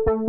Good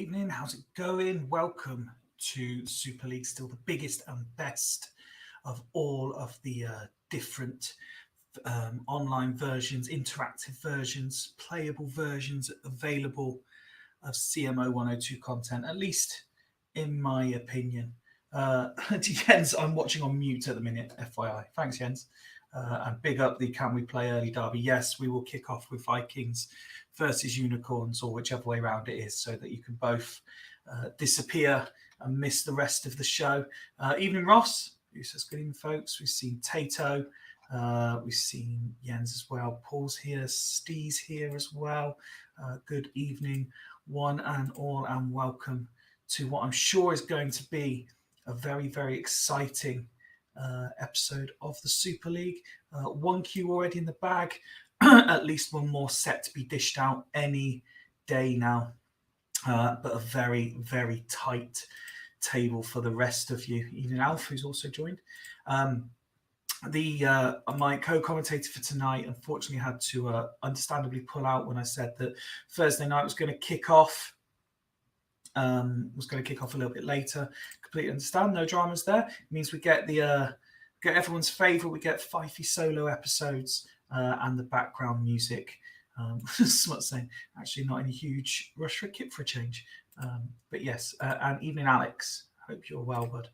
evening, how's it going? Welcome to Super League, still the biggest and best of all of the different online versions, interactive versions, playable versions available of CMO 102 content, at least in my opinion. Jens, I'm watching on mute at the minute, FYI. Thanks, Jens. And big up the Can We Play Early Derby. Yes, we will kick off with Vikings versus Unicorns, or whichever way around it is, so that you can both disappear and miss the rest of the show. Evening, Ross, who says good evening, folks. We've seen Tato, we've seen Jens as well. Paul's here, Steve's here as well. Good evening, one and all, and welcome to what I'm sure is going to be a very, very exciting episode of the Super League. One queue already in the bag. At least one more set to be dished out any day now, but a very, very tight table for the rest of you. Even Alf, who's also joined. My co-commentator for tonight unfortunately had to understandably pull out when I said that Thursday night was going to kick off. A little bit later. Completely understand. No dramas there. It means we get get everyone's favourite. We get Fifey solo episodes. And the background music. Smut saying, actually not in a huge rush for a kit for a change. But yes, and evening, Alex. Hope you're well, bud.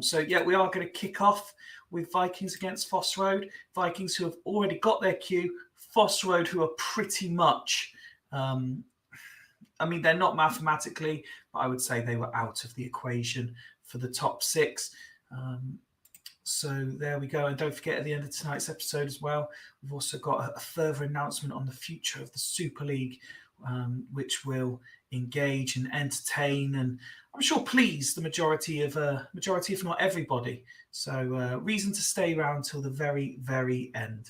So yeah, we are going to kick off with Vikings against Foss Road. Vikings who have already got their queue. Foss Road who are pretty much, they're not mathematically, but I would say they were out of the equation for the top six. So there we go. And don't forget, at the end of tonight's episode as well, we've also got a further announcement on the future of the Super League, which will engage and entertain and I'm sure please the majority, if not everybody. So reason to stay around till the very, very end.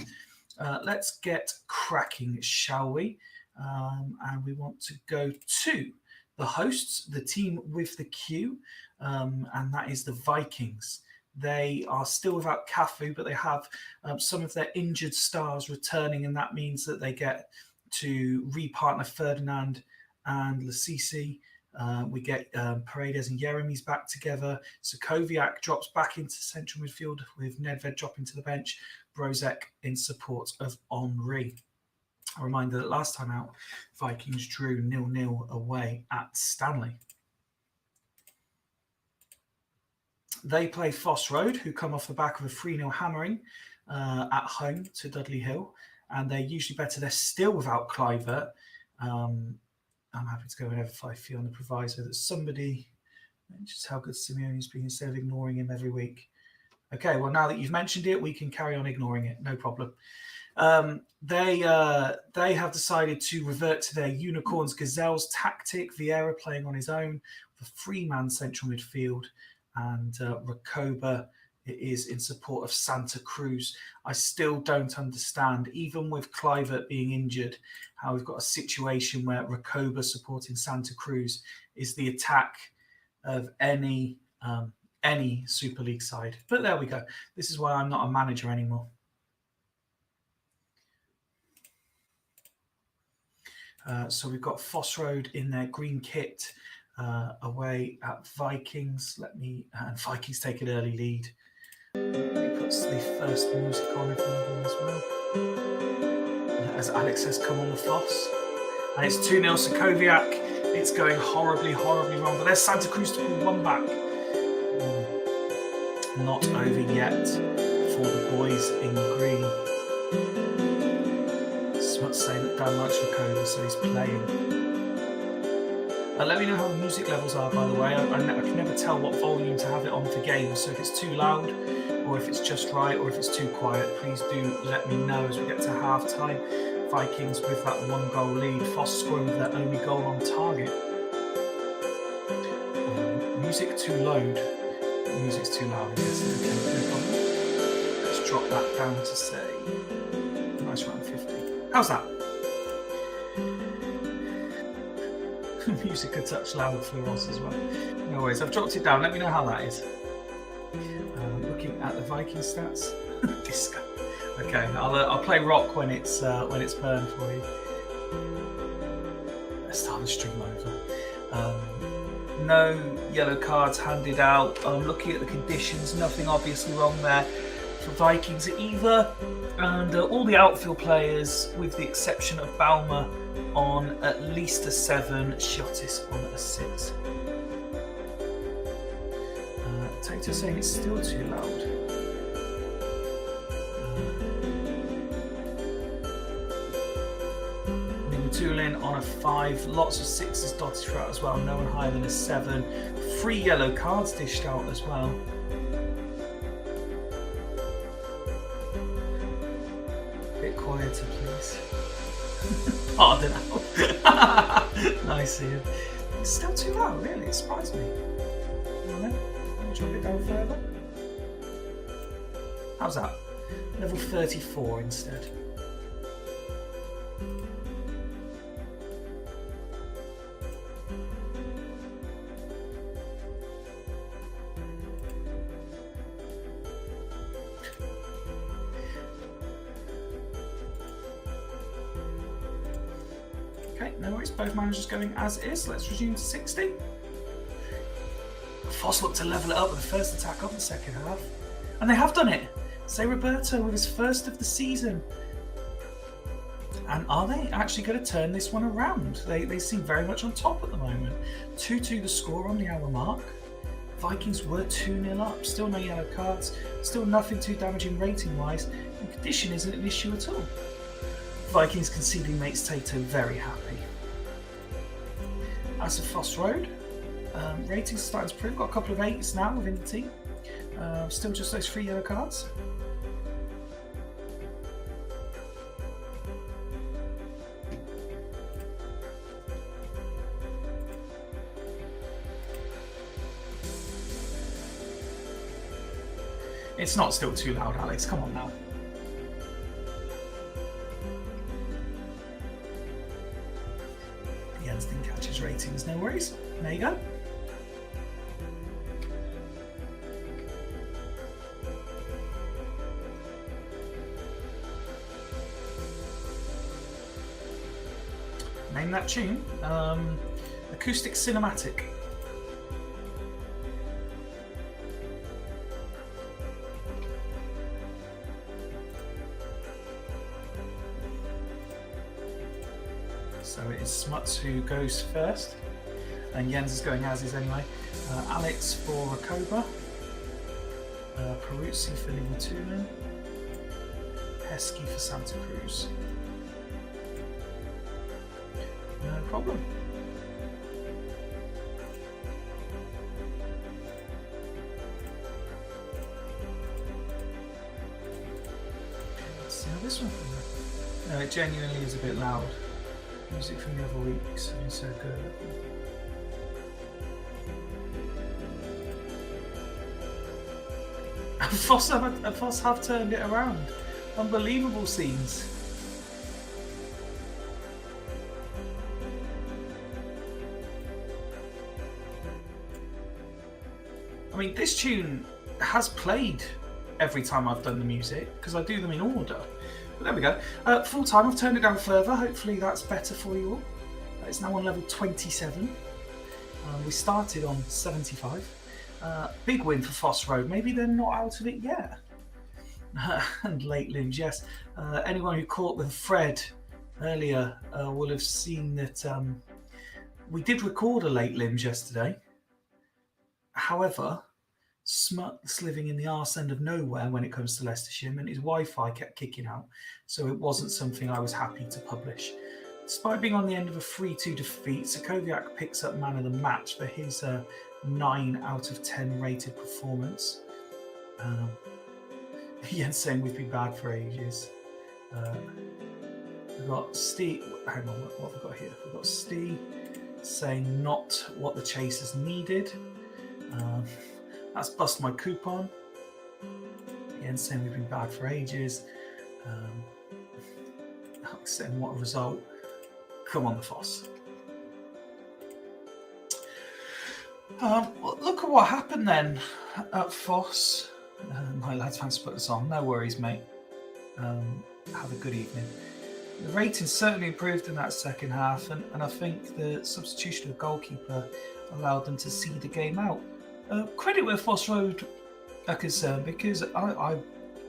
Let's get cracking, shall we? And we want to go to the hosts, the team with the queue, and that is the Vikings. They are still without Cafu, but they have some of their injured stars returning, and that means that they get to repartner Ferdinand and Lasisi. We get Paredes and Jeremy's back together. Sokoviak drops back into central midfield with Nedved dropping to the bench. Brozek in support of Henri. A reminder that last time out, Vikings drew 0-0 away at Stanley. They play Foss Road, who come off the back of a 3-0 hammering at home to Dudley Hill, and they're usually better. They're still without Clivert. I'm happy to go whenever 5 on the proviso that somebody, just how good Simeone's been instead of ignoring him every week. Okay, well, now that you've mentioned it, we can carry on ignoring it. No problem. They have decided to revert to their Unicorns Gazelles tactic. Vieira playing on his own, the 3-man central midfield, and Recoba is in support of Santa Cruz. I still don't understand, even with Clivert being injured, how we've got a situation where Recoba supporting Santa Cruz is the attack of any Super League side. But there we go. This is why I'm not a manager anymore. So we've got Foss Road in their green kit away at Vikings. And Vikings take an early lead. Let me put the first music on everyone as well. As Alex has come on the Foss. And it's 2-0 Sokoviak. It's going horribly, horribly wrong. But there's Santa Cruz to pull one back. Not over yet for the boys in green. Smut's saying that Dan likes Recoba, so he's playing. Let me know how the music levels are, by the way. I can never tell what volume to have it on for games, so if it's too loud, or if it's just right, or if it's too quiet, please do let me know as we get to half-time. Vikings with that 1-goal lead, Foss scoring with their only goal on target. Music to load. Music's too loud, I guess. Okay, no problem. Let's drop that down to say nice round 50. How's that? Music a touch loud for Ross as well. No worries, I've dropped it down. Let me know how that is. Looking at the Viking stats. Disco. Okay, I'll play rock when it's burned for you. Let's start the stream over. No yellow cards handed out. I'm looking at the conditions. Nothing obviously wrong there for Vikings either. And all the outfield players, with the exception of Balmer, on at least a 7, Shottis on a 6. Tato saying it's still too loud. Nimutulin on a 5, lots of 6s dotted throughout as well, no one higher than a 7. 3 yellow cards dished out as well. Bit quieter, please. Pardon out. Nice, Ian. It's still too loud, really. It surprised me. Let me drop it down further. How's that? Level 34 instead. Okay, no worries, both managers going as is. Let's resume to 60. Foss looked to level it up with the first attack of the second half. And they have done it. Say Roberto with his first of the season. And are they actually going to turn this one around? They seem very much on top at the moment. 2-2 the score on the hour mark. Vikings were 2-0 up. Still no yellow cards. Still nothing too damaging rating-wise. And condition isn't an issue at all. Vikings conceding makes Tato very happy. As for Foss Road, ratings are starting to improve. Got a couple of 8s now within the team. Still just those 3 yellow cards. It's not still too loud, Alex. Come on now. Jens didn't catch his ratings, no worries. There you go. Name that tune. Acoustic Cinematic. So it is Smuts who goes first, and Jens is going as is anyway. Alex for Recoba. Peruzzi for Liverpool. Pesky for Santa Cruz. No problem. Let's see how this one from. No, it genuinely is a bit loud. Music from the other weeks has been so good. Foss have turned it around. Unbelievable scenes. I mean, this tune has played every time I've done the music because I do them in order. But there we go. Full time, I've turned it down further. Hopefully that's better for you all. It's now on level 27. We started on 75. Big win for Foss Road. Maybe they're not out of it yet. And late limbs, yes. Anyone who caught the thread earlier will have seen that we did record a late limbs yesterday. However, Smuts living in the arse end of nowhere when it comes to Leicestershire meant his Wi-Fi kept kicking out, so it wasn't something I was happy to publish. Despite being on the end of a 3-2 defeat, Sokoviak picks up man of the match for his 9 out of 10 rated performance. Jens saying we've been bad for ages. We've got Steve. Hang on, what have we got here? We've got Steve saying not what the chasers needed. That's bust my coupon. Jens saying we've been bad for ages. Alex saying what a result. Come on, the Foss. Look at what happened then at Foss. My lads fancy put this on. No worries, mate. Have a good evening. The rating certainly improved in that second half, and I think the substitution of goalkeeper allowed them to see the game out. Credit where Foss Road are concerned, because I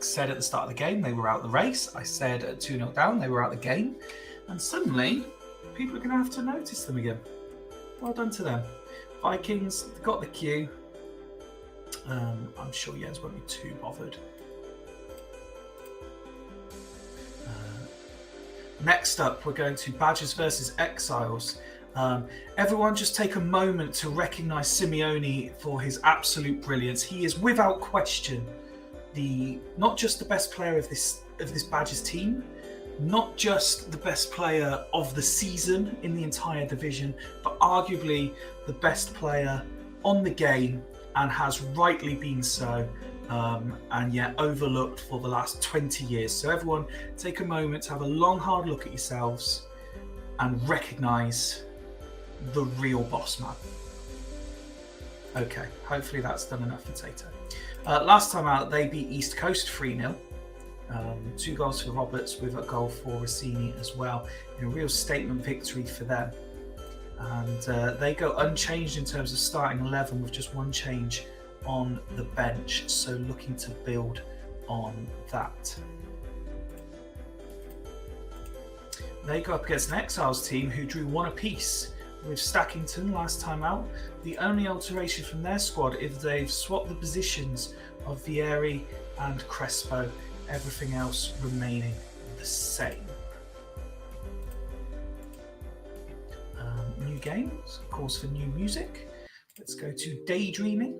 said at the start of the game they were out the race. I said at 2-0 down they were out the game, and suddenly people are going to have to notice them again. Well done to them. Vikings got the cue. I'm sure Jens won't be too bothered. Next up, we're going to Badgers versus Exiles. Everyone just take a moment to recognise Simeone for his absolute brilliance. He is without question not just the best player of this Badgers team, not just the best player of the season in the entire division, but arguably the best player on the game, and has rightly been so, and yet overlooked for the last 20 years. So everyone take a moment to have a long, hard look at yourselves and recognise the real boss man. Okay, hopefully that's done enough for Tato. Last time out, they beat East Coast 3-0. 2 goals for Roberts with a goal for Rossini as well, in a real statement victory for them. And they go unchanged in terms of starting 11 with just one change on the bench, so looking to build on that. They go up against an Exiles team who drew 1 apiece, with Stackington last time out. The only alteration from their squad is they've swapped the positions of Vieri and Crespo, everything else remaining the same. New games, calls for new music. Let's go to Daydreaming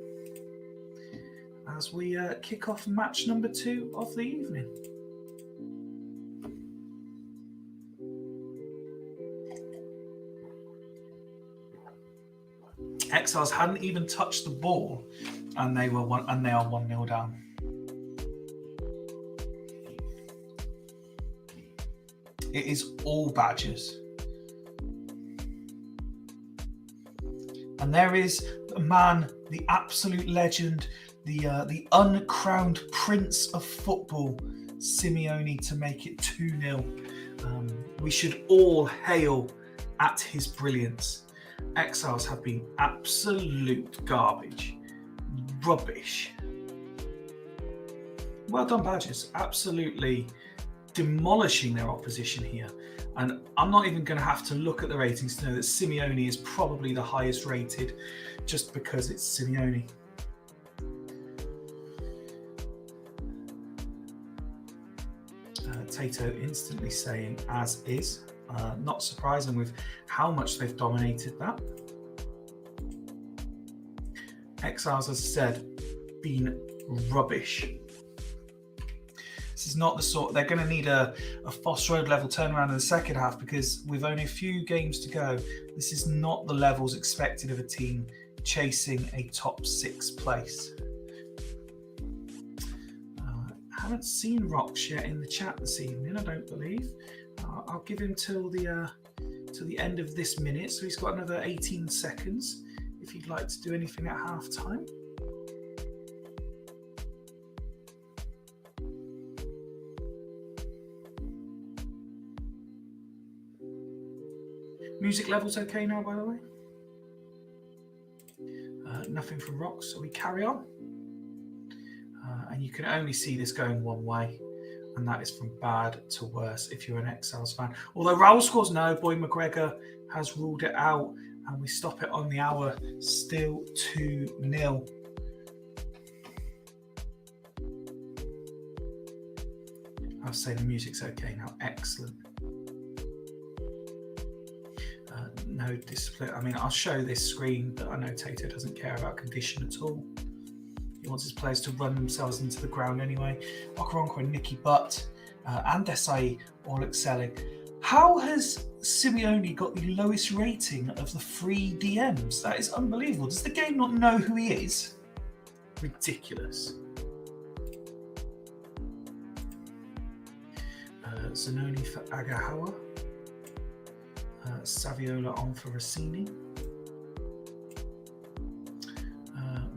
as we kick off match number 2 of the evening. Exiles hadn't even touched the ball, and they are 1-0 down. It is all Badgers. And there is a man, the absolute legend, the uncrowned prince of football, Simeone, to make it 2-0. We should all hail at his brilliance. Exiles have been absolute garbage. Rubbish. Well done, Badgers. Absolutely demolishing their opposition here. And I'm not even going to have to look at the ratings to know that Simeone is probably the highest rated, just because it's Simeone. Tato instantly saying as is. Not surprising with how much they've dominated that. Exiles, as I said, been rubbish. This is not the sort, they're going to need a Foss Road level turnaround in the second half, because with only a few games to go, this is not the levels expected of a team chasing a top 6 place. Haven't seen Rox yet in the chat this evening, I don't believe. I'll give him till the end of this minute, so he's got another 18 seconds if he'd like to do anything at half time. Music levels okay now, by the way? Nothing from Rox, so we carry on. And you can only see this going one way, and that is from bad to worse if you're an Exiles fan. Although Raoul scores no, Boy McGregor has ruled it out, and we stop it on the hour, still 2-0. I'll say the music's okay now, excellent. No discipline. I mean, I'll show this screen, but I know Tato doesn't care about condition at all. He wants his players to run themselves into the ground anyway. Okaronko and Nicky Butt and Desai all excelling. How has Simeone got the lowest rating of the 3 DMs? That is unbelievable. Does the game not know who he is? Ridiculous. Zanoni for Agahawa. Saviola on for Rossini.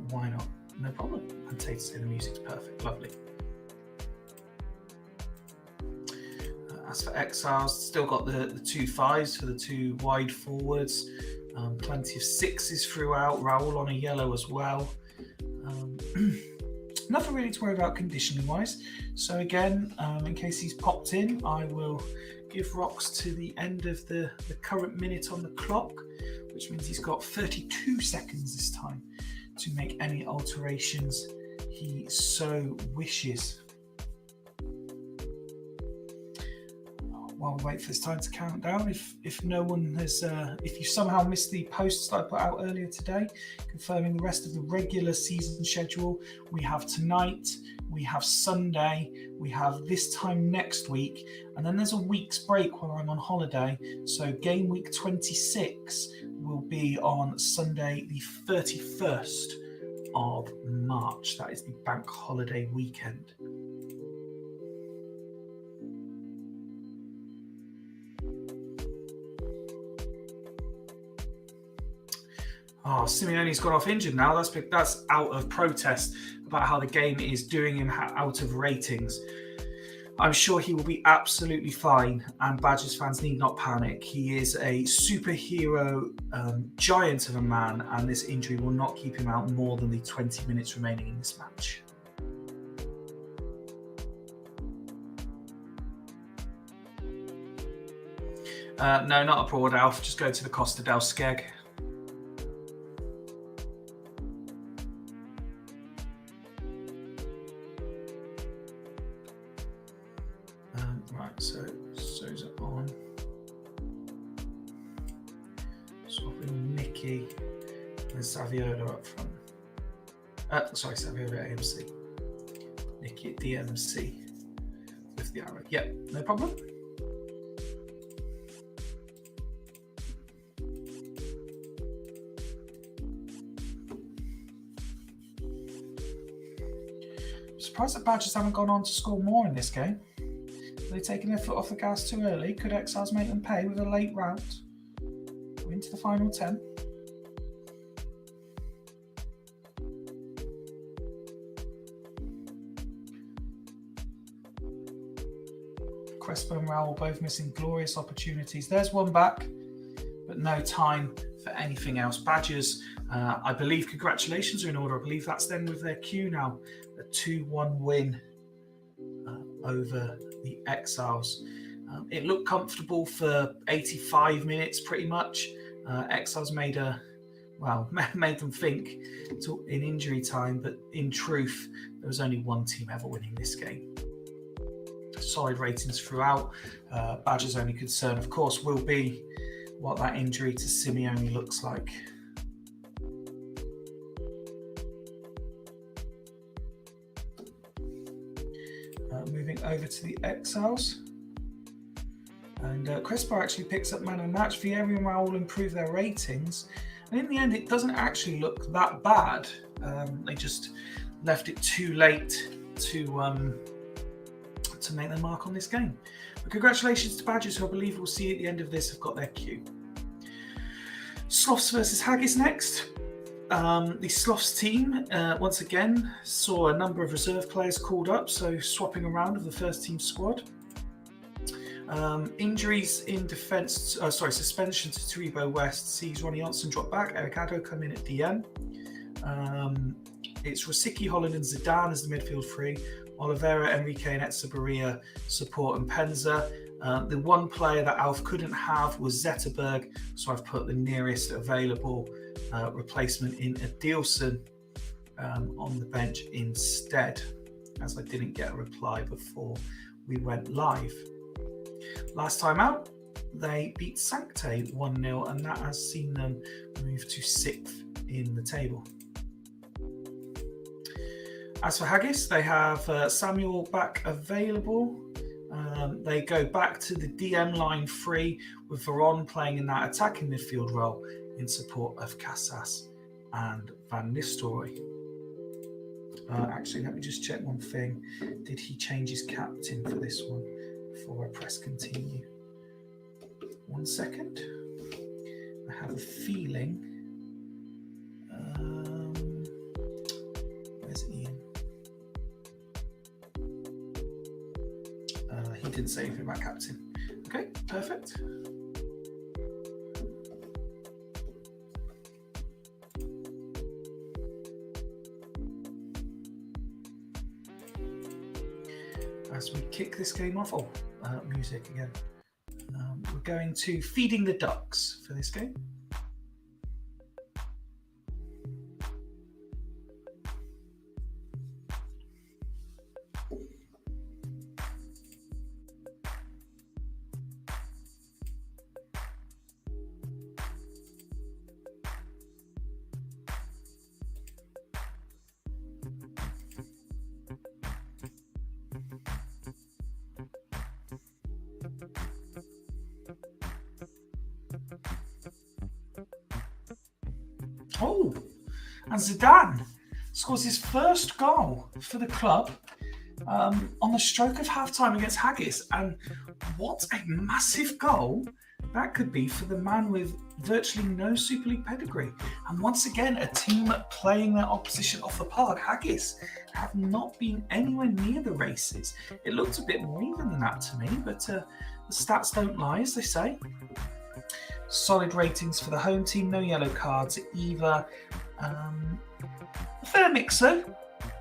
Why not? No problem. And Tate say the music's perfect. Lovely. As for Exiles, still got the 2 5s for the 2 wide forwards. Plenty of 6s throughout. Raoul on a yellow as well. Nothing really to worry about conditioning wise. So again, in case he's popped in, I will give Rox to the end of the current minute on the clock, which means he's got 32 seconds this time to make any alterations he so wishes. While we wait for this time to count down, if no one has, if you somehow missed the posts I put out earlier today, confirming the rest of the regular season schedule, we have tonight, we have Sunday, we have this time next week, and then there's a week's break while I'm on holiday. So game week 26 will be on Sunday, the 31st of March. That is the bank holiday weekend. Oh, Simeone's gone off injured now. That's out of protest about how the game is doing him out of ratings. I'm sure he will be absolutely fine, and Badgers fans need not panic. He is a superhero giant of a man, and this injury will not keep him out more than the 20 minutes remaining in this match. No, not abroad, Alf. Just go to the Costa del Skeg. Right, so Sousa on. Swapping Nicky and Saviola up front. Sorry, Saviola at AMC. Nicky at DMC with the arrow. Yep, no problem. Surprised that Badgers haven't gone on to score more in this game. Are they taking their foot off the gas too early? Could Exiles make them pay with a late rout? We're into the final 10. Crespo and Raoul both missing glorious opportunities. There's one back, but no time for anything else. Badgers, I believe, congratulations are in order. I believe that's them with their cue now. A 2-1 win over the Exiles. It looked comfortable for 85 minutes pretty much. Exiles made them think in injury time, but in truth, there was only one team ever winning this game. solid ratings throughout. Badger's only concern, of course, will be what that injury to Simeone looks like. Moving over to the Exiles. And Crespo actually picks up man of the match. Vieira and Raul improve their ratings. And in the end, it doesn't actually look that bad. They just left it too late to make their mark on this game. But congratulations to Badgers, who I believe we'll see at the end of this have got their cue. Sloths versus Haggis next. The Sloths team, once again, saw a number of reserve players called up, so swapping around of the first team squad. Injuries in defence, suspension to Taribo West sees Ronnie Johnson drop back, Eric Addo come in at DM. It's Rosicky, Holland and Zidane as the midfield three. Oliveira, Enrique and Etsabaria support and Penza. The one player that Alf couldn't have was Zetterberg, so I've put the nearest available replacement in Adilson on the bench instead, as I didn't get a reply before we went live. Last time out, they beat Sancte 1-0, and that has seen them move to 6th in the table. As for Haggis, they have Samuel back available. They go back to the DM line 3 with Veron playing in that attacking midfield role in support of Casas and Van Nistelrooy. Actually, let me just check one thing. Did he change his captain for this one before I press continue? 1 second. I have a feeling. Where's Ian? He didn't say anything about captain. Okay, perfect. As we kick this game off, music again. We're going to Feeding the Ducks for this game. Oh, and Zidane scores his first goal for the club on the stroke of half-time against Haggis. And what a massive goal that could be for the man with virtually no Super League pedigree. And once again, a team playing their opposition off the park. Haggis have not been anywhere near the races. It looked a bit more even than that to me, but the stats don't lie, as they say. Solid ratings for the home team, no yellow cards either. A fair mixer,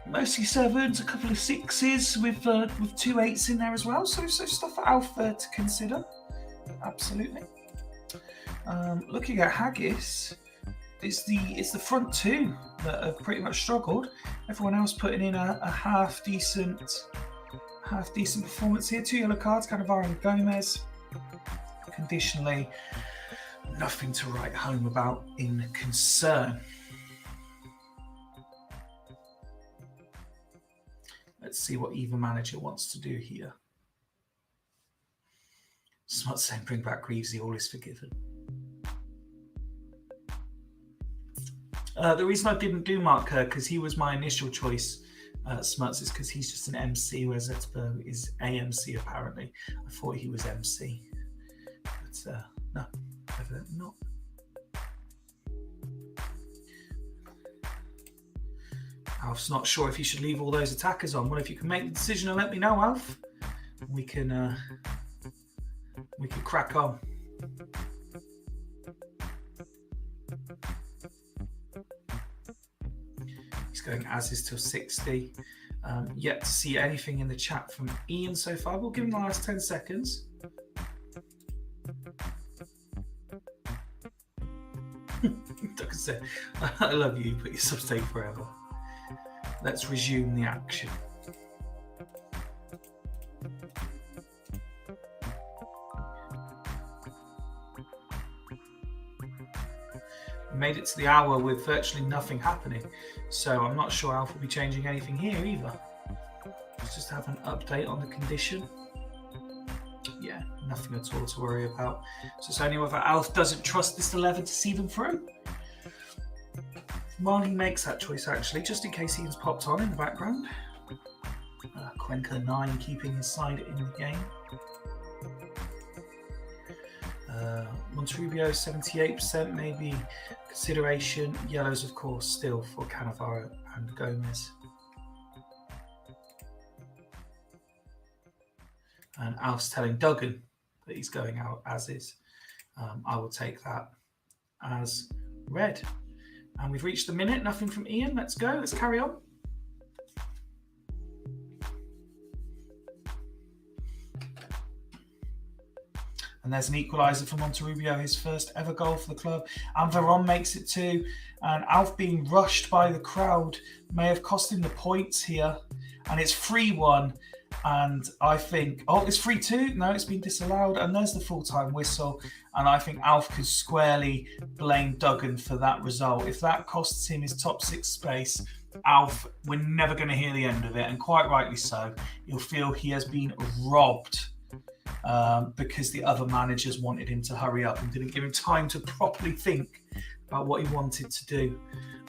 mostly 7s, a couple of 6s with 2 8s in there as well. So stuff for Alf to consider, absolutely. Looking at Haggis, it's the front two that have pretty much struggled. Everyone else putting in a half decent performance here. 2 yellow cards, Cannavaro and Gomez. Conditionally, nothing to write home about in concern. Let's see what either manager wants to do here. Smart saying bring back Greavesy, all is forgiven. The reason I didn't do Mark Kerr, because he was my initial choice, Smuts, is because he's just an MC, whereas Zetterberg is AMC apparently. I thought he was MC, but no, evidently not. Alf's not sure if he should leave all those attackers on. Well, if you can make the decision and let me know, Alf, we can crack on. He's going as is till 60. Yet to see anything in the chat from Ian so far. We'll give him the last 10 seconds. Like I said, I love you, but your subs take forever. Let's resume the action. made it to the hour with virtually nothing happening. So I'm not sure Alf will be changing anything here either. Let's just have an update on the condition. Yeah, nothing at all to worry about. So it's only whether Alf doesn't trust this 11 to see them through. While he makes that choice, actually, just in case Ian's popped on in the background. Cuenca 9 keeping his side in the game. Monterrubio 78%, maybe consideration. Yellows, of course, still for Cannavaro and Gomez. And Alf's telling Duggan that he's going out as is. I will take that as red. And we've reached the minute. Nothing from Ian. Let's go. Let's carry on. And there's an equaliser for Monterrubio, his first ever goal for the club. And Veron makes it too. And Alf being rushed by the crowd may have cost him the points here. And it's 3-1. And I think, oh, it's 3-2. No, it's been disallowed. And there's the full-time whistle. And I think Alf could squarely blame Duggan for that result. If that costs him his top 6 space, Alf, we're never going to hear the end of it. And quite rightly so. He'll feel he has been robbed because the other managers wanted him to hurry up and didn't give him time to properly think about what he wanted to do.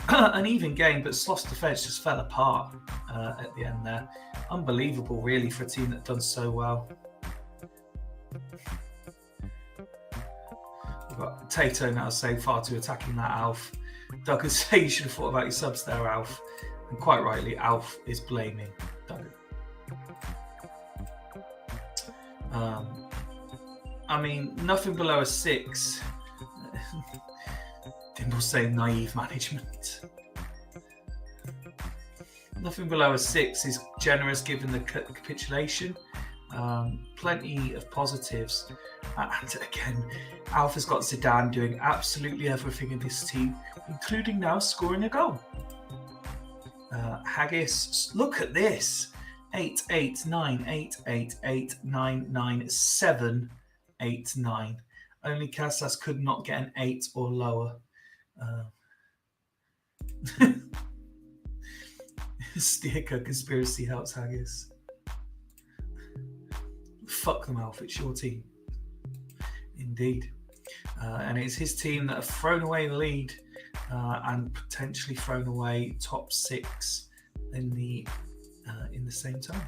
An even game, but Sloss defence just fell apart at the end there. Unbelievable, really, for a team that done so well. We've got Tato now saying far too attacking that Alf. Duggan saying you should have thought about your subs there, Alf. And quite rightly, Alf is blaming Duggan. I mean, nothing below a 6. Dimble saying naive management. Nothing below a 6 is generous given the capitulation. Plenty of positives. And again, Alf has got Zidane doing absolutely everything in this team, including now scoring a goal. Haggis, look at this. 8-8-9, 8-8-8, 9-9, 7-8-9. Only Casas could not get an 8 or lower. Sticker conspiracy helps Haggis. Fuck them, Alf. It's your team. Indeed. And it's his team that have thrown away the lead and potentially thrown away top 6 in the same time.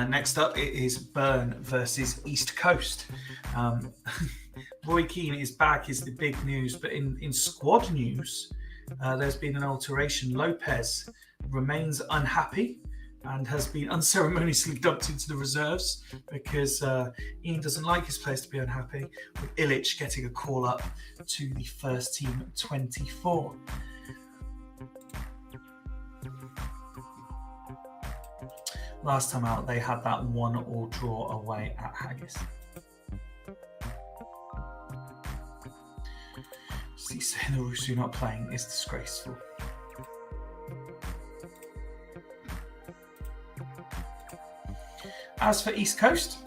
Next up, it is Burn versus East Coast. Roy Keane is back is the big news, but in squad news, there's been an alteration. Lopez remains unhappy and has been unceremoniously dumped into the reserves because Ian doesn't like his players to be unhappy, with Illich getting a call up to the first team 24. Last time out, they had that 1-1 draw away at Haggis. See, saying the Rusu not playing is disgraceful. As for East Coast,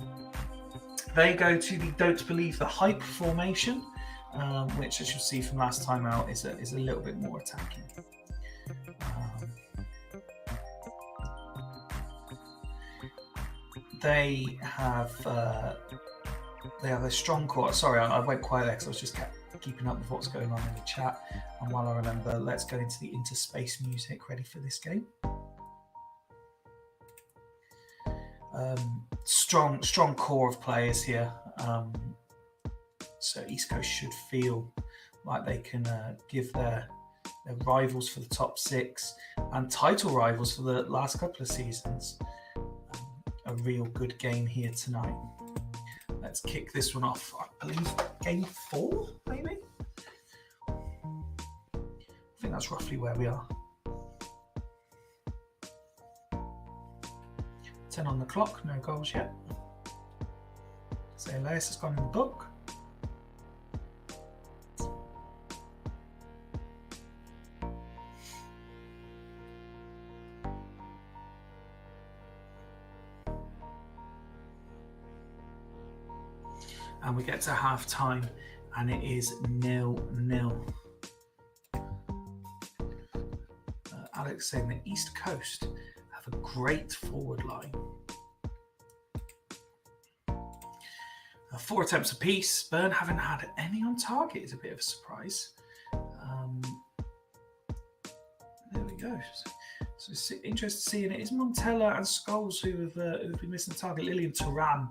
they go to the Don't Believe the Hype formation, which, as you'll see from last time out, is a little bit more attacking. They have a strong core. Sorry, I went quiet there because I was just keeping up with what's going on in the chat. And while I remember, let's go into the interspace music ready for this game. Strong core of players here. So East Coast should feel like they can give their rivals for the top 6 and title rivals for the last couple of seasons a real good game here tonight. Let's kick this one off. I believe game 4, maybe? I think that's roughly where we are. 10 on the clock, no goals yet. So Elias has gone in the book. And we get to half time and it is 0-0. Alex saying the East Coast have a great forward line. 4 attempts apiece. Bern haven't had any on target is a bit of a surprise. There we go. So it's interesting seeing it is Montella and Scholes who've been missing the target. Lillian Turan,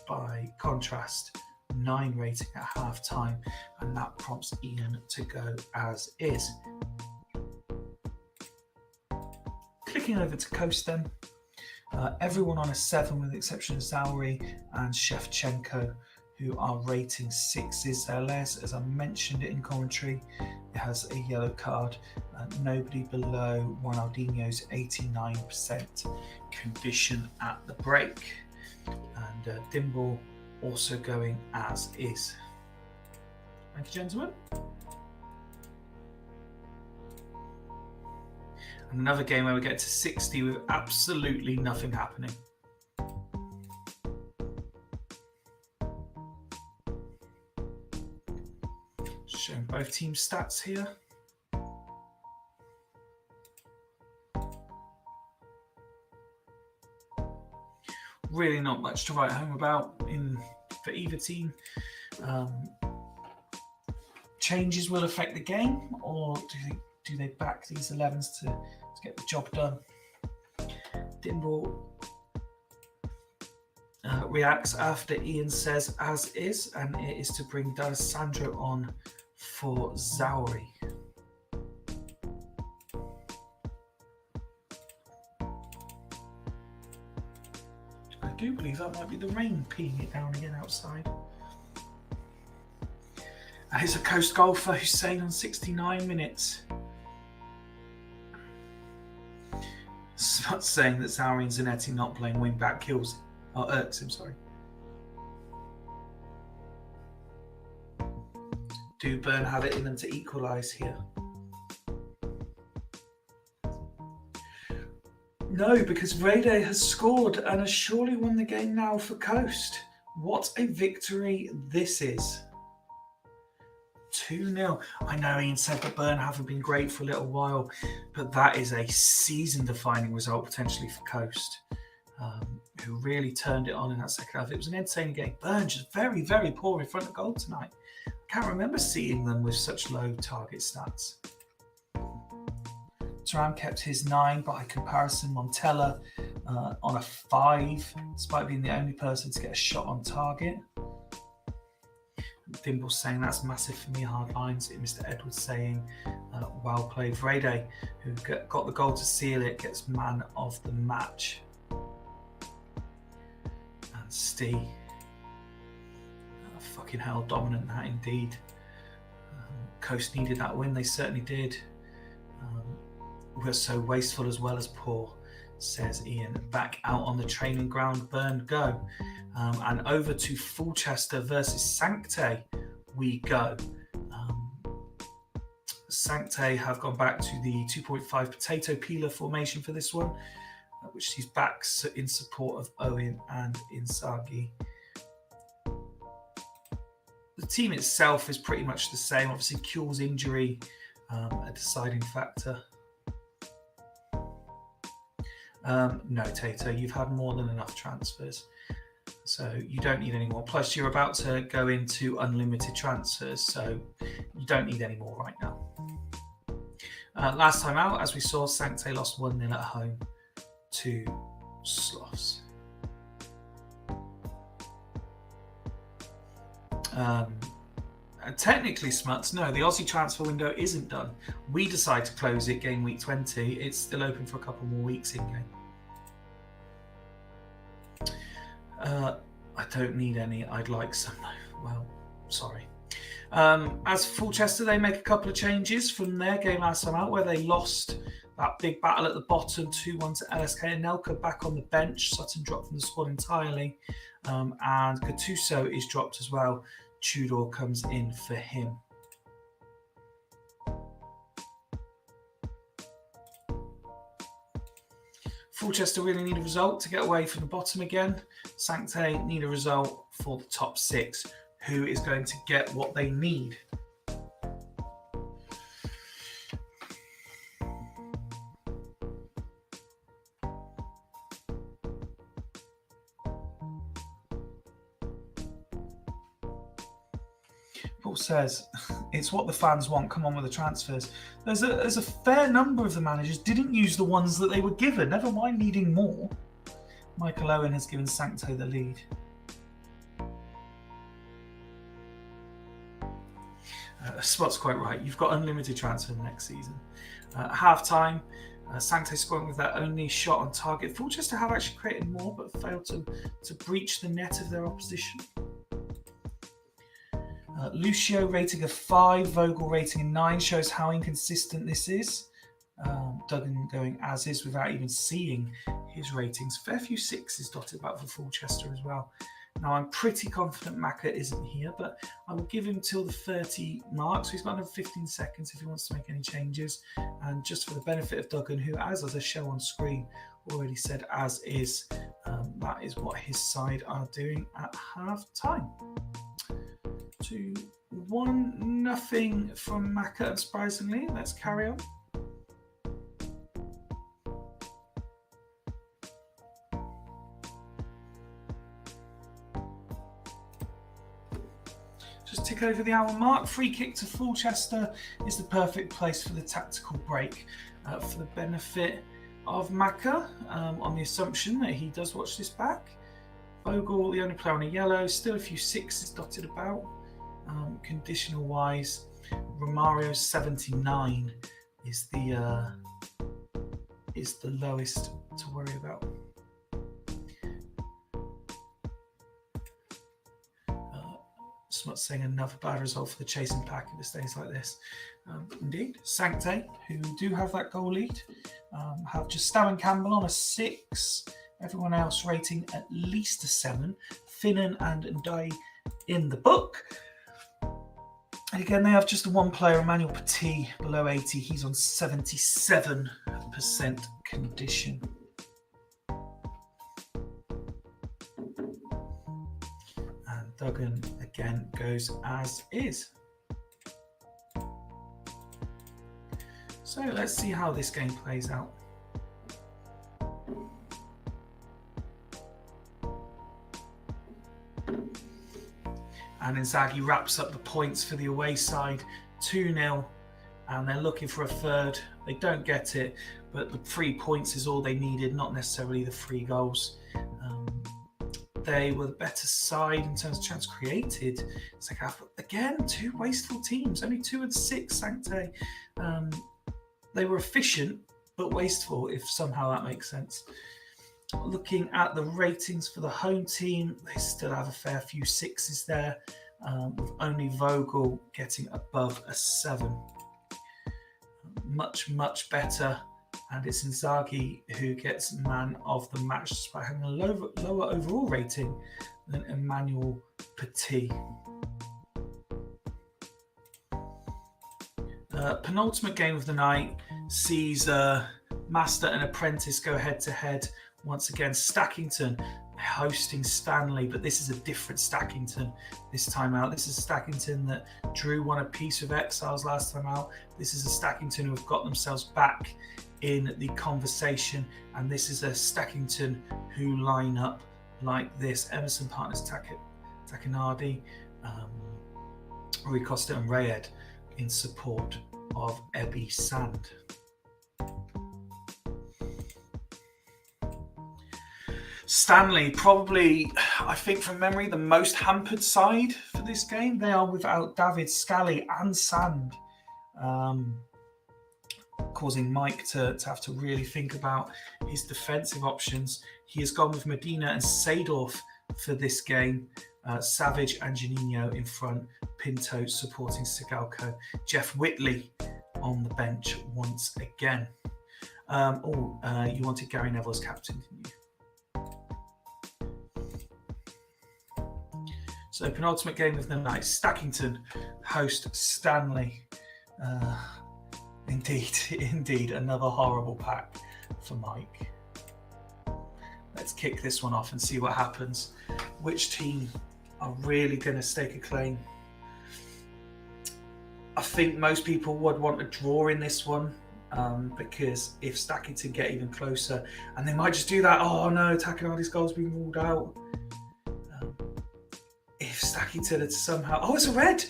by contrast, 9 rating at half time, and that prompts Ian to go as is. Clicking over to Coast then. Everyone on a 7 with the exception of Zauri and Shevchenko, who are rating 6s. Les, as I mentioned it in commentary, it has a yellow card. Nobody below Ronaldinho's 89% condition at the break. And Dimble also going as is. Thank you, gentlemen. Another game where we get to 60 with absolutely nothing happening. Showing both team stats here. Really not much to write home about for either team. Changes will affect the game, or do they back these 11s to get the job done? Dimble reacts after Ian says as is, and it is to bring D'Alessandro on for Zauri. I do believe that might be the rain peeing it down again outside. And it's a Coast golfer who's saying on 69 minutes. Smut's saying that Zauri and Zanetti not playing wing back irks him, sorry. Do Bern have it in them to equalise here? No, because Rede has scored and has surely won the game now for Coast. What a victory this is. 2-0. I know Ian said that Bern haven't been great for a little while, but that is a season-defining result potentially for Coast, who really turned it on in that second half. It was an entertaining game. Bern just very, very poor in front of goal tonight. I can't remember seeing them with such low target stats. Turan kept his 9, by comparison Montella on a 5, despite being the only person to get a shot on target. Dimble saying that's massive for me, hard lines. Mr. Edwards saying well played. Vrede, who got the goal to seal it, gets man of the match. And Steve, fucking hell, dominant that indeed. Coast needed that win, they certainly did. We're so wasteful as well as poor, says Ian. Back out on the training ground, Bern go. And over to Fulchester versus Sancte we go. Sancte have gone back to the 2.5 potato peeler formation for this one, which sees backs in support of Owen and Inzaghi. The team itself is pretty much the same. Obviously, Kuhl's injury a deciding factor. No, Tato, you've had more than enough transfers, so you don't need any more. Plus, you're about to go into unlimited transfers, so you don't need any more right now. Last time out, as we saw, Sancte lost 1-0 at home to Sloss. Technically, Smuts, no, the Aussie transfer window isn't done. We decide to close it game week 20. It's still open for a couple more weeks in game. I don't need any. I'd like some. Well, sorry. As Fulchester, they make a couple of changes from their game last time out, where they lost that big battle at the bottom, 2-1 to LSK. And Nelka back on the bench. Sutton dropped from the squad entirely. And Gattuso is dropped as well. Tudor comes in for him. Fulchester really need a result to get away from the bottom again. Sancte need a result for the top 6, who is going to get what they need. Paul says, it's what the fans want, come on with the transfers. There's a fair number of the managers didn't use the ones that they were given, never mind needing more. Michael Owen has given Sancto the lead. Spot's quite right, you've got unlimited transfer next season. At half-time, Sancto scoring with their only shot on target. Fulchester have actually created more but failed to breach the net of their opposition. Lucio rating a 5, Vogel rating a 9 shows how inconsistent this is. Duggan going as is without even seeing his ratings. Fair few 6s dotted about for Fulchester as well. Now I'm pretty confident Macca isn't here, but I will give him till the 30 mark, so he's got another 15 seconds if he wants to make any changes. And just for the benefit of Duggan, who, as I show on screen, already said as is, that is what his side are doing at half time. 2-1, nothing from Macca, unsurprisingly. Let's carry on. Just tick over the hour mark. Free kick to Fulchester is the perfect place for the tactical break. For the benefit of Macca, on the assumption that he does watch this back. Vogel, the only player on a yellow, still a few 6s dotted about. Conditional wise, Romario's 79 is the lowest to worry about. Smut's saying another bad result for the chasing pack if it stays like this. Indeed, Sancte, who do have that goal lead, have just Stam and Campbell on a 6. Everyone else rating at least a 7. Finnan and Ndai in the book. And again, they have just one player, Emmanuel Petit, below 80. He's on 77% condition. And Duggan again goes as is. So let's see how this game plays out. And Inzaghi wraps up the points for the away side, 2-0, and they're looking for a third. They don't get it, but the 3 points is all they needed, not necessarily the 3 goals. They were the better side in terms of chance created. It's like, again, 2 wasteful teams, only 2 and 6, Sancte. They were efficient, but wasteful, if somehow that makes sense. Looking at the ratings for the home team, they still have a fair few 6s there, with only Vogel getting above a 7. Much, much better. And it's Inzaghi who gets man of the match despite having a lower overall rating than Emmanuel Petit. Penultimate game of the night sees Master and Apprentice go head-to-head. Once again, Stackington hosting Stanley, but this is a different Stackington this time out. This is a Stackington that drew one apiece with Exiles last time out. This is a Stackington who have got themselves back in the conversation, and this is a Stackington who line up like this. Emerson partners Takinardi, Rui Costa and Rayed in support of Ebby Sand. Stanley, probably, I think from memory, the most hampered side for this game. They are without David, Scally and Sand, causing Mike to have to really think about his defensive options. He has gone with Medina and Seedorf for this game. Savage and Janino in front, Pinto supporting Sigalko. Jeff Whitley on the bench once again. You wanted Gary Neville as captain, didn't you? So penultimate game of the night, Stackington host Stanley. Indeed, another horrible pack for Mike. Let's kick this one off and see what happens. Which team are really going to stake a claim. I think most people would want a draw in this one, because if Stackington get even closer, and they might just do that, oh no, Takanadi's goal's been ruled out. If Stackington had somehow, oh, it's a red.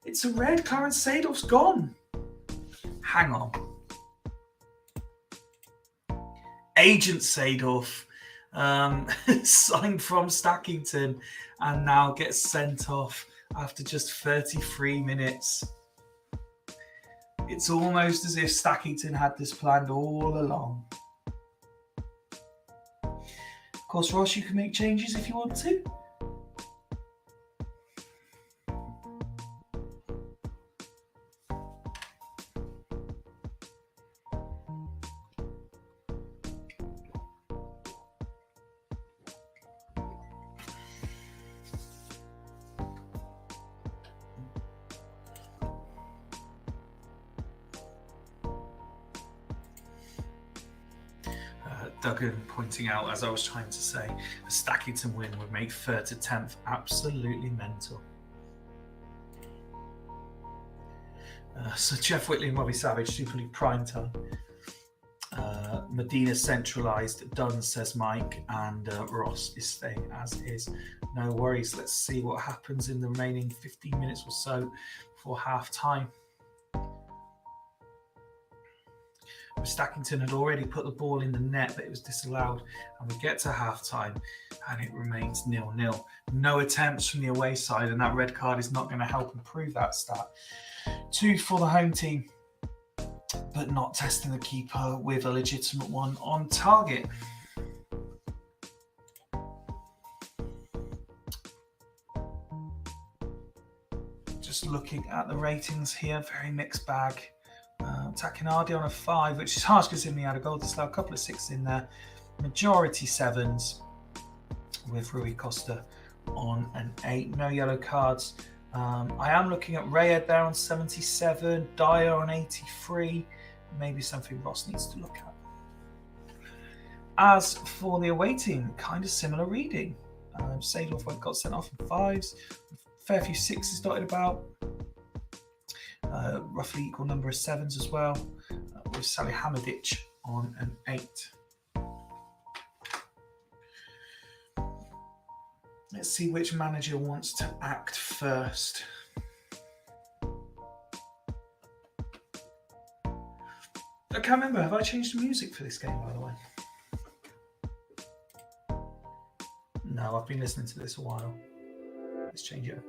It's a red. Clarence Seedorf's gone. Hang on. Agent Seedorf signed from Stackington and now gets sent off after just 33 minutes. It's almost as if Stackington had this planned all along. Of course, Ross, you can make changes if you want to. Duggan pointing out, as I was trying to say, a Stackington win would make 3rd to 10th absolutely mental. So Jeff Whitley and Robbie Savage, Super League prime time. Medina centralised, done, says Mike, and Ross is staying as is. No worries. Let's see what happens in the remaining 15 minutes or so before half time. Stackington had already put the ball in the net, but it was disallowed, and we get to half-time and it remains 0-0. No attempts from the away side, and that red card is not going to help improve that stat. 2 for the home team, but not testing the keeper with a legitimate one on target. Just looking at the ratings here, very mixed bag. Takanadi on a 5, which is harsh because he had a goal disallowed, a couple of 6s in there, majority 7s, with Rui Costa on an 8. No yellow cards. I am looking at Rayed there on 77, Dyer on 83, maybe something Ross needs to look at. As for the away team, kind of similar reading. Seedorf got sent off in 5s, fair few 6s dotted about. Roughly equal number of 7s as well, with Salihamidzic on an 8. Let's see which manager wants to act first. I can't remember, have I changed the music for this game, by the way? No, I've been listening to this a while. Let's change it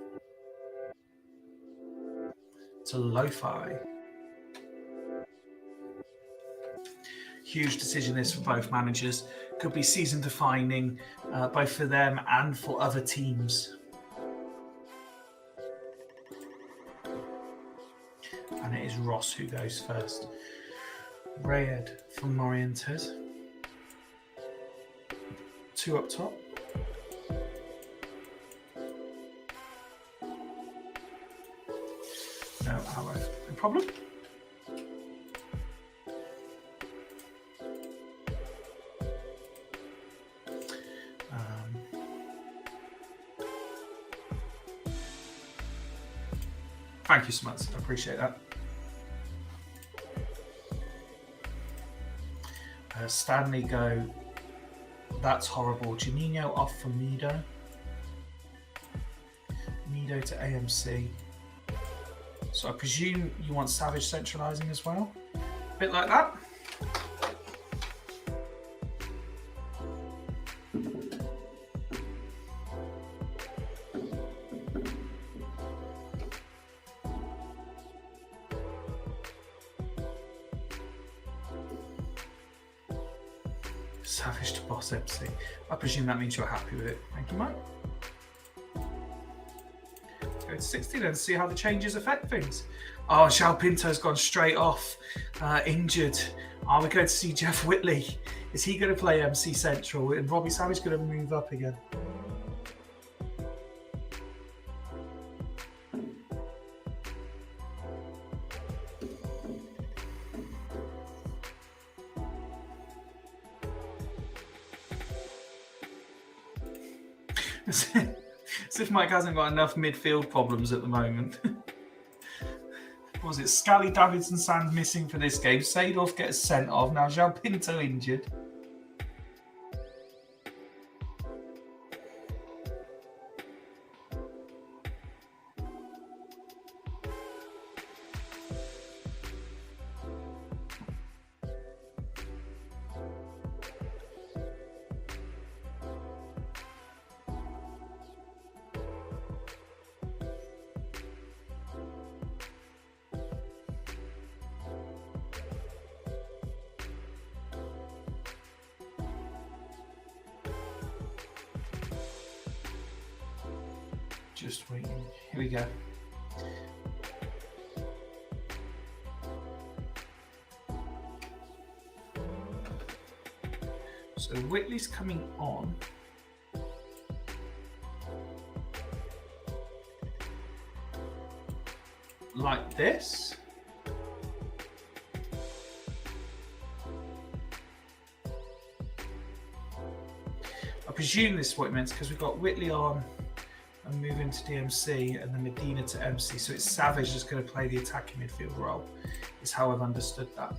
to lo-fi. Huge decision this for both managers. Could be season defining, both for them and for other teams. And it is Ross who goes first. Rayed from Morientes. 2 up top. No arrow. No problem. Thank you so much. I appreciate that. Stanley go, that's horrible. Janino off for Mido. Mido to AMC. So I presume you want Savage centralising as well? A bit like that. Savage to boss MC. I presume that means you're happy with it. Thank you, Mike. Go to 60 then, see how the changes affect things. Oh, João Pinto's gone straight off, injured. Are we going to see Jeff Whitley? Is he going to play MC Central? And Robbie Savage going to move up again? As if Mike hasn't got enough midfield problems at the moment. What was it? Scally, Davidson, Sand missing for this game. Seedorf gets sent off. Now João Pinto injured. Just waiting. Here we go. So Whitley's coming on. Like this. I presume this is what it meant because we've got Whitley on and move into DMC and then Medina to MC. So it's Savage that's going to play the attacking midfield role, is how I've understood that.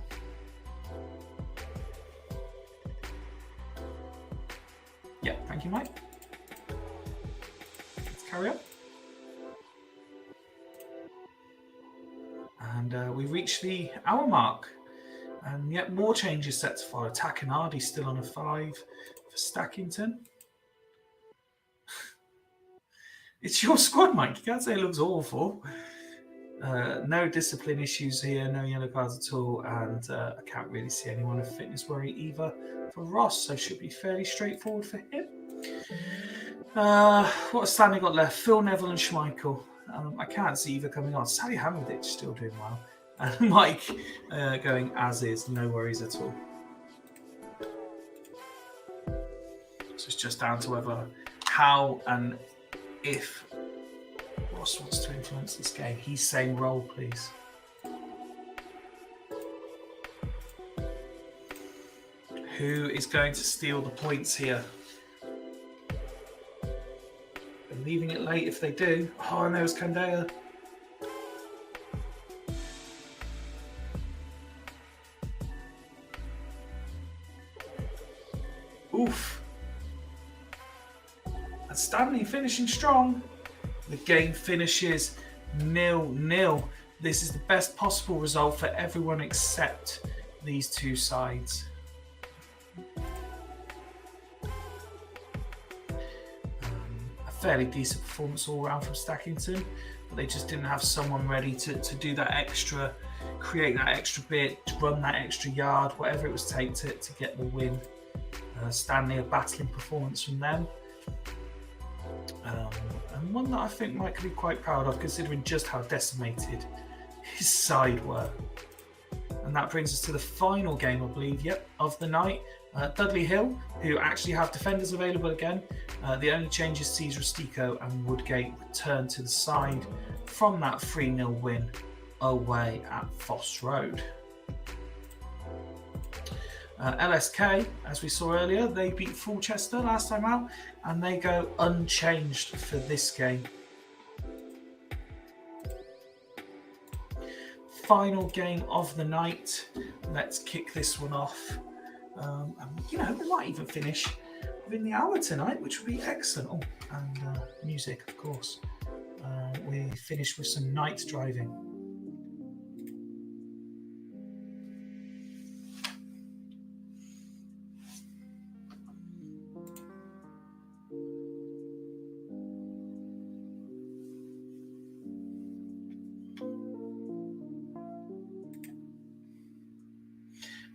Yeah, thank you, Mike. Let's carry on. And we reached the hour mark. And yet more changes set to follow. Takanadi still on a 5 for Stackington. It's your squad, Mike. You can't say it looks awful. No discipline issues here, no yellow cards at all, and I can't really see anyone of fitness worry either for Ross, so should be fairly straightforward for him. What standing got left? Phil Neville and Schmeichel. I can't see either coming on. Sally Hamadic still doing well. And Mike going as is, no worries at all. So it's just down to whether, how and if Ross wants to influence this game. He's saying roll, please. Who is going to steal the points here? They're leaving it late if they do. Oh, and there's Kandaya. Oof. And Stanley finishing strong. The game finishes 0-0. This is the best possible result for everyone except these two sides. A fairly decent performance all round from Stackington, but they just didn't have someone ready to do that extra, create that extra bit, run that extra yard, whatever it was take to get the win. Stanley, a battling performance from them. And one that I think Mike could be quite proud of, considering just how decimated his side were. And that brings us to the final game, I believe, of the night. Dudley Hill, who actually have defenders available again. The only changes sees Rustico and Woodgate return to the side from that 3-0 win away at Foss Road. LSK, as we saw earlier, they beat Fulchester last time out, and they go unchanged for this game. Final game of the night. Let's kick this one off. And, you know, we might even finish within the hour tonight, which would be excellent. Oh, and music, of course. We finish with some night driving.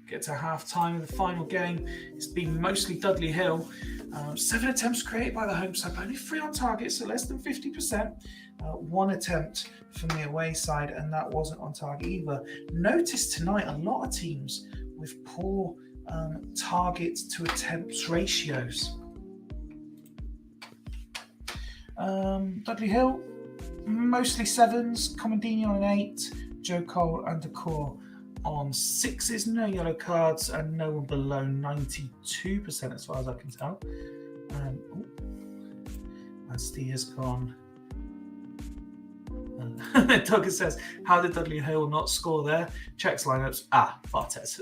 Get to half time of the final game. It's been mostly Dudley Hill. 7 attempts created by the home side, but only 3 on target, so less than 50%. 1 attempt from the away side, and that wasn't on target either. Notice tonight a lot of teams with poor target to attempts ratios. Dudley Hill, mostly 7s, Comandini on an 8, Joe Cole and Decor on 6s, no yellow cards, and no one below 92% as far as I can tell. And Steve has gone. Douglas says, how did Dudley Hill not score there? Checks lineups. Barthez.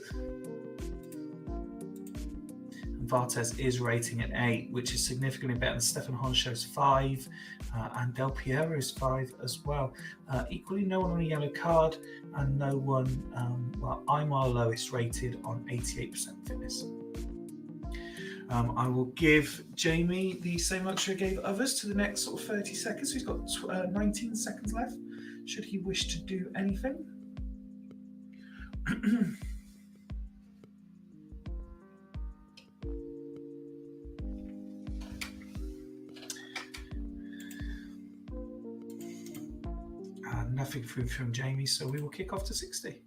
And Barthez is rating at 8, which is significantly better than Stefan Honcho's 5, and Del Piero's 5 as well. Equally, no one on a yellow card, and no one, I'm our lowest rated on 88% fitness. I will give Jamie the same luxury I gave others to the next sort of 30 seconds. He's got 19 seconds left, should he wish to do anything. Nothing from Jamie, so we will kick off to 60.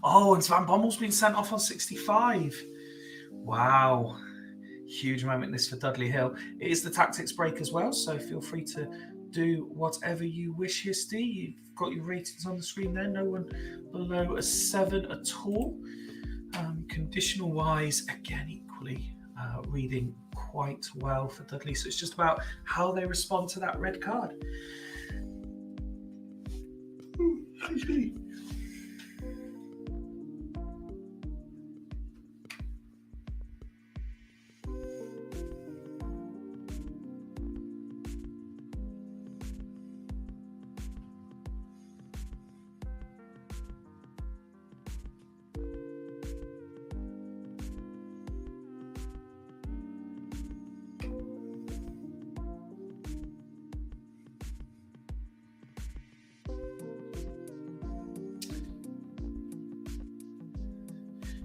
Oh, and Van Bommel's been sent off on 65. Wow. Huge moment this for Dudley Hill. It is the tactics break as well, so feel free to do whatever you wish here, Steve. You've got your ratings on the screen there. No one below a 7 at all. Conditional wise, again, equally reading quite well for Dudley. So it's just about how they respond to that red card. Excuse me.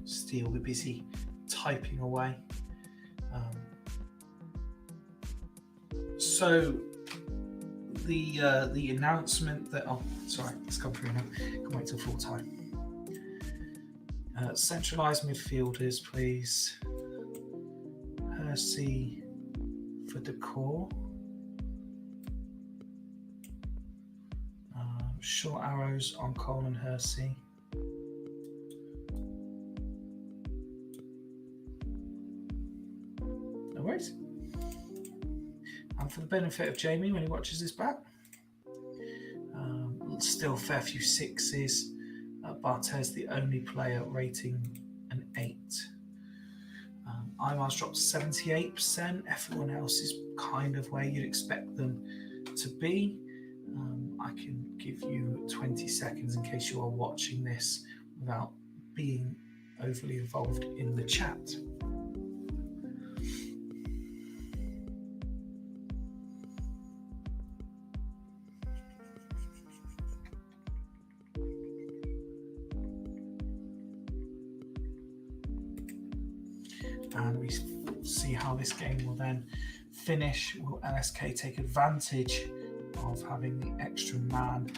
Steve will be busy typing away. So the announcement that sorry, it's come through now. Can wait till full time. Centralised midfielders, please. Hersey for Decor. Short arrows on Cole and Hersey. No worries. And for the benefit of Jamie when he watches this back, still a fair few 6s. Barthez, the only player rating an 8. Imar's dropped 78%. Everyone else is kind of where you'd expect them to be. I can give you 20 seconds in case you are watching this without being overly involved in the chat. And we see how this game will then finish. Will LSK take advantage of having the extra man?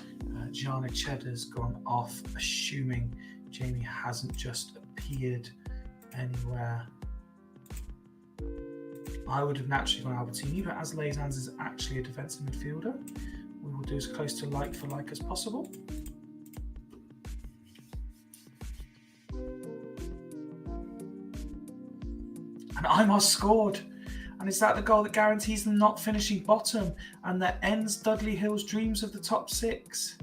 Gianna Cheddar's gone off, assuming Jamie hasn't just appeared anywhere. I would have naturally gone Albertini, but as Lazans is actually a defensive midfielder, we will do as close to like for like as possible. And Imar scored. And is that the goal that guarantees them not finishing bottom and that ends Dudley Hill's dreams of the top 6?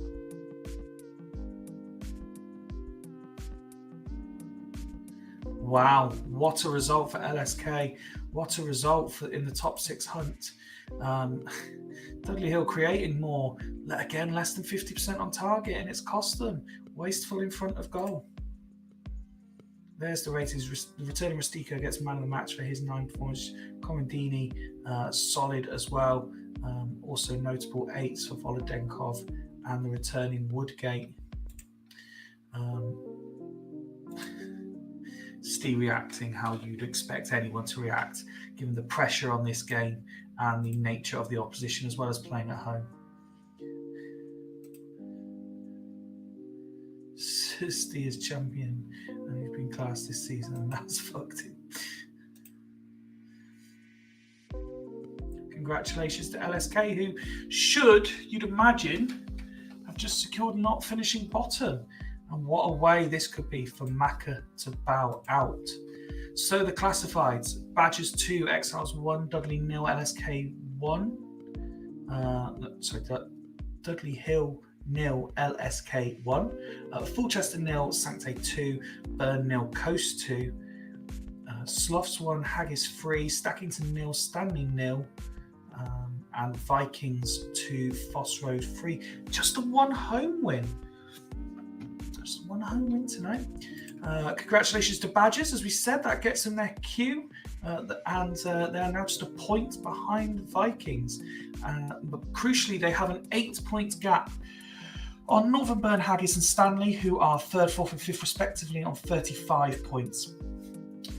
Wow, what a result for LSK. What a result for in the top 6 hunt. Dudley Hill creating more. Again, less than 50% on target, and it's cost them. Wasteful in front of goal. There's the ratings. Returning Rustico gets man of the match for his 9 performance. Komendini, solid as well. Also notable 8s for Volodenkov and the returning Woodgate. Steve reacting how you'd expect anyone to react, given the pressure on this game and the nature of the opposition, as well as playing at home. Steve is champion and he's been classed this season, and that's fucked him. Congratulations to LSK, who should, you'd imagine, have just secured not finishing bottom. And what a way this could be for Macca to bow out. So the classifieds: Badgers 2, Exiles 1, Dudley 0, LSK 1. Dudley Hill 0, LSK 1. Fulchester 0, Sancte 2, Burn 0, Coast 2. Sloths 1, Haggis 3, Stackington 0, Stanley 0. And Vikings 2, Foss Road 3. Just a one home win. Just one home win tonight. Congratulations to Badgers. As we said, that gets them their Q. And they are now just a point behind Vikings. But crucially, they have an 8-point gap on Northern Burn, Haggis and Stanley, who are 3rd, 4th and 5th respectively on 35 points.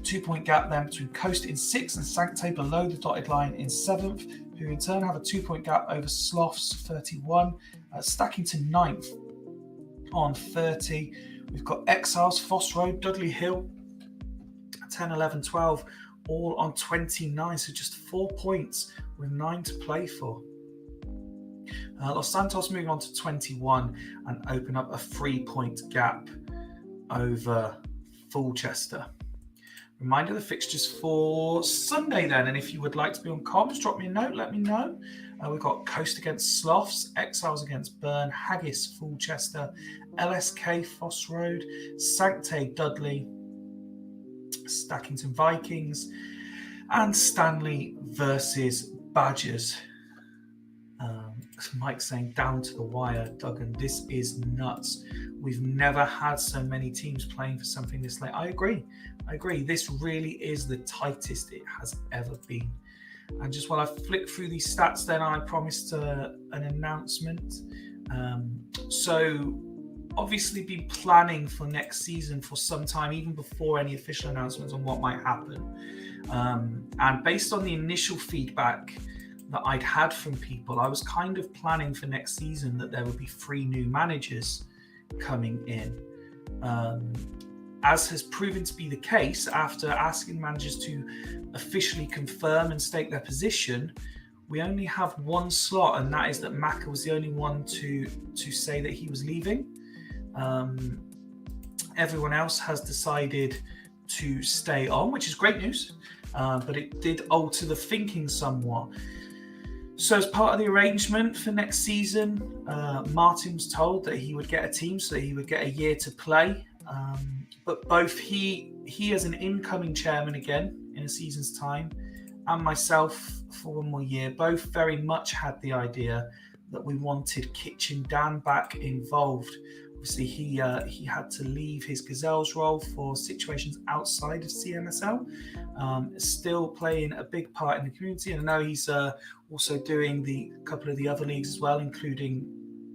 2-point gap then between Coast in 6th and Sancte below the dotted line in 7th, who in turn have a 2-point gap over Sloths 31, Stackington 9th on 30. We've got Exiles, Foss Road, Dudley Hill 10, 11, 12, all on 29, so just 4 points with 9 to play for. Los Santos moving on to 21 and open up a 3-point gap over Fulchester. Reminder, the fixtures for Sunday then, and if you would like to be on comms, drop me a note, let me know. We've got Coast against Sloths, Exiles against Burn, Haggis, Fulchester, LSK, Foss Road, Sancte, Dudley, Stackington Vikings, and Stanley versus Badgers. Mike saying down to the wire, Duggan, this is nuts. We've never had so many teams playing for something this late. I agree. This really is the tightest it has ever been. And just while I flick through these stats, then I promised an announcement. So obviously been planning for next season for some time, even before any official announcements on what might happen. And based on the initial feedback that I'd had from people, I was kind of planning for next season that there would be 3 new managers coming in. As has proven to be the case, after asking managers to officially confirm and state their position, we only have 1 slot, and that is that Macca was the only one to say that he was leaving. Everyone else has decided to stay on, which is great news, but it did alter the thinking somewhat. So as part of the arrangement for next season, Martin was told that he would get a team so that he would get a year to play. But both he as an incoming chairman again in a season's time, and myself for 1 more year, both very much had the idea that we wanted Kitchen Dan back involved. Obviously, he had to leave his Gazelles role for situations outside of Cmsl, still playing a big part in the community. And I know he's also doing a couple of the other leagues as well, including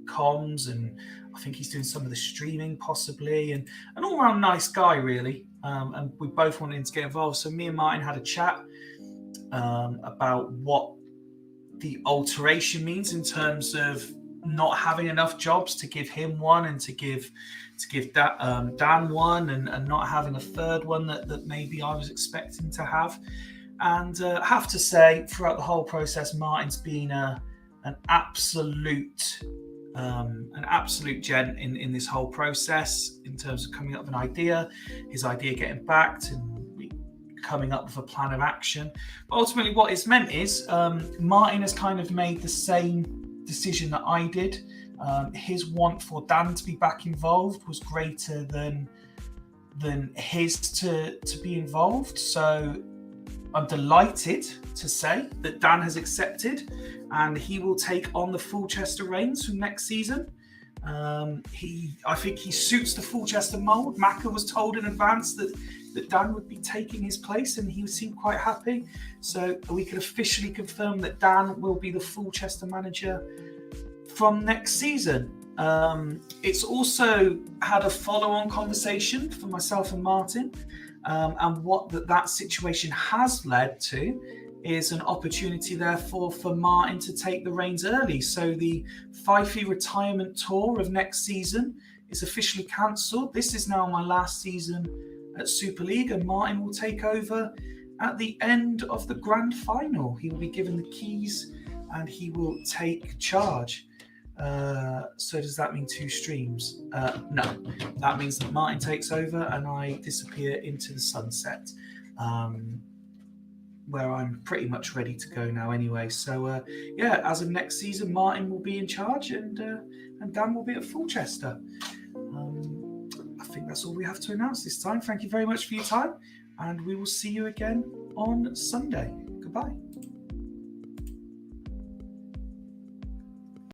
comms, and I think he's doing some of the streaming possibly, and an all-round nice guy really. And we both wanted to get involved. So me and Martin had a chat about what the alteration means in terms of not having enough jobs to give him one and to give Dan one, and not having a third one that maybe I was expecting to have. And I have to say, throughout the whole process, Martin's been an absolute gent in this whole process, in terms of coming up with an idea, his idea getting backed, and coming up with a plan of action. But ultimately what it's meant is Martin has kind of made the same decision that I did. His want for Dan to be back involved was greater than his to be involved. So I'm delighted to say that Dan has accepted, and he will take on the Fulchester reins from next season. I think he suits the Fulchester mould. Macca was told in advance that Dan would be taking his place, and he seemed quite happy. So we can officially confirm that Dan will be the Fulchester manager from next season. It's also had a follow-on conversation for myself and Martin, and what that situation has led to is an opportunity, therefore, for Martin to take the reins early. So the Fifey retirement tour of next season is officially cancelled. This is now my last season at Super League, and Martin will take over at the end of the grand final. He will be given the keys and he will take charge. So does that mean 2 streams? No, that means that Martin takes over and I disappear into the sunset, where I'm pretty much ready to go now anyway. So yeah, as of next season, Martin will be in charge and Dan will be at Fulchester. I think that's all we have to announce this time. Thank you very much for your time, and we will see you again on Sunday. Goodbye.